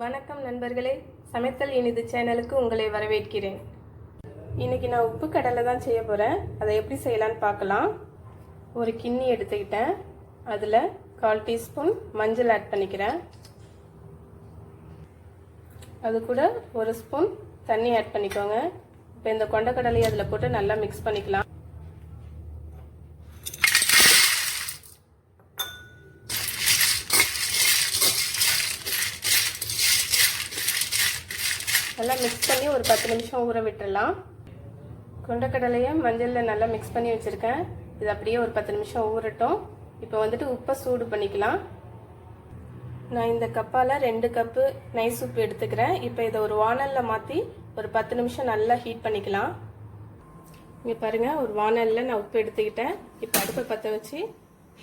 வணக்கம் நண்பர்களே, சமைத்தல் இனிது சேனலுக்கு உங்களை வரவேற்கிறேன். இன்னைக்கு நான் உப்பு கடலை தான் செய்ய போகிறேன். அதை எப்படி செய்யலான்னு பார்க்கலாம். ஒரு கிண்ணி எடுத்துக்கிட்டேன். அதில் 1/4 டீஸ்பூன் மஞ்சள் ஆட் பண்ணிக்கிறேன். அது கூட 1 ஸ்பூன் தண்ணி ஆட் பண்ணிக்கோங்க. இப்போ இந்த கொண்டக்கடலையை அதில் போட்டு நல்லா மிக்ஸ் பண்ணிக்கலாம். நல்லா மிக்ஸ் பண்ணி ஒரு 10 நிமிஷம் ஊற விட்டுடலாம். கொண்டக்கடலையை மஞ்சளில் நல்லா மிக்ஸ் பண்ணி வச்சுருக்கேன். இது அப்படியே ஒரு 10 நிமிஷம் ஊறட்டும். இப்போ வந்துட்டு உப்பை சூடு பண்ணிக்கலாம். நான் இந்த கப்பால் 2 கப்பு நைஸ் உப்பு எடுத்துக்கிறேன். இப்போ இதை ஒரு வானலில் மாற்றி ஒரு 10 நிமிஷம் நல்லா ஹீட் பண்ணிக்கலாம். இங்கே பாருங்கள், ஒரு வானலில் நான் உப்பு எடுத்துக்கிட்டேன். இப்போ அடுப்பை பற்ற வச்சு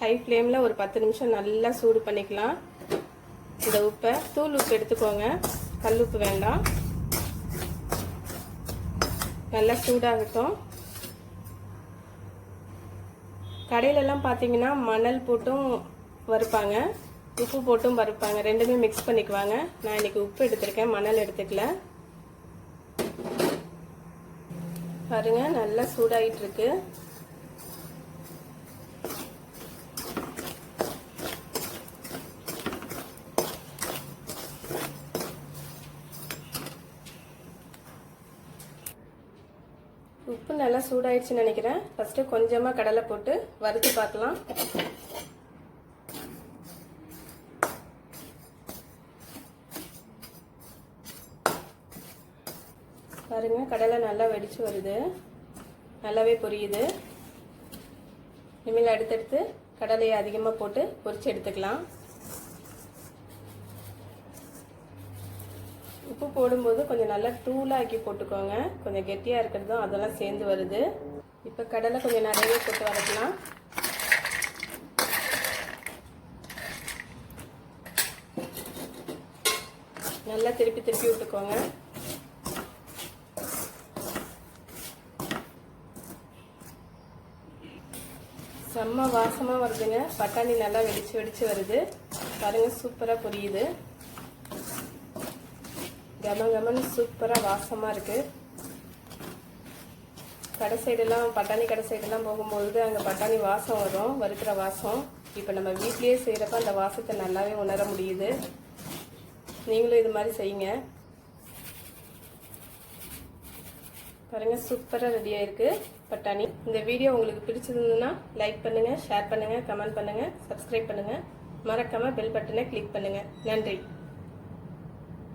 ஹை ஃப்ளேமில் ஒரு 10 நிமிஷம் நல்லா சூடு பண்ணிக்கலாம். இந்த உப்பை தூள் உப்பு எடுத்துக்கோங்க, கல் உப்பு வேண்டாம். நல்லா சூடாகட்டும். கடையிலெல்லாம் பார்த்தீங்கன்னா மணல் போட்டும் வறுப்பாங்க, உப்பு போட்டும் வறுப்பாங்க. ரெண்டுமே மிக்ஸ் பண்ணிக்குவாங்க. நான் இன்னைக்கு உப்பு எடுத்திருக்கேன், மணல் எடுத்துக்கல. பாருங்க, நல்லா சூடாகிட்டு இருக்கு. உப்பு நல்லா சூடாயிடுச்சுன்னு நினைக்கிறேன். ஃபர்ஸ்ட் கொஞ்சமா கடலை போட்டு வறுத்து பார்க்கலாம். பாருங்க, கடலை நல்லா வெடிச்சு வருது, நல்லாவே பொரியுது. இனிமேல் அடுத்தடுத்து கடலையை அதிகமாக போட்டு பொரிச்சு எடுத்துக்கலாம். உப்பு போடும்போது கொஞ்சம் நல்லா தூளாக்கி போட்டுக்கோங்க. கொஞ்சம் கெட்டியாக இருக்கிறதும் அதெல்லாம் சேர்ந்து வருது. இப்போ கடலை கொஞ்சம் நிறையவே போட்டு வதக்கலாம். நல்லா திருப்பி திருப்பி விட்டுக்கோங்க. செம்ம வாசமாக வருதுங்க. பட்டாணி நல்லா வெடிச்சு வெடிச்சு வருது. பாருங்க, சூப்பராக பொரியுது. கமகமன்னு சூப்பராக வாசமாக இருக்குது. கடை சைடெல்லாம், பட்டாணி கடை சைடெல்லாம் போகும்பொழுது அங்கே பட்டாணி வாசம் வரும், வறுக்கிற வாசம். இப்போ நம்ம வீட்லேயே செய்கிறப்ப அந்த வாசத்தை நல்லாவே உணர முடியுது. நீங்களும் இது மாதிரி செய்யுங்க. பாருங்கள், சூப்பராக ரெடியாக இருக்குது பட்டாணி. இந்த வீடியோ உங்களுக்கு பிடிச்சிருந்ததுன்னா லைக் பண்ணுங்கள், ஷேர் பண்ணுங்கள், கமெண்ட் பண்ணுங்கள், சப்ஸ்கிரைப் பண்ணுங்கள். மறக்காமல் பெல் பட்டனை கிளிக் பண்ணுங்கள். நன்றி.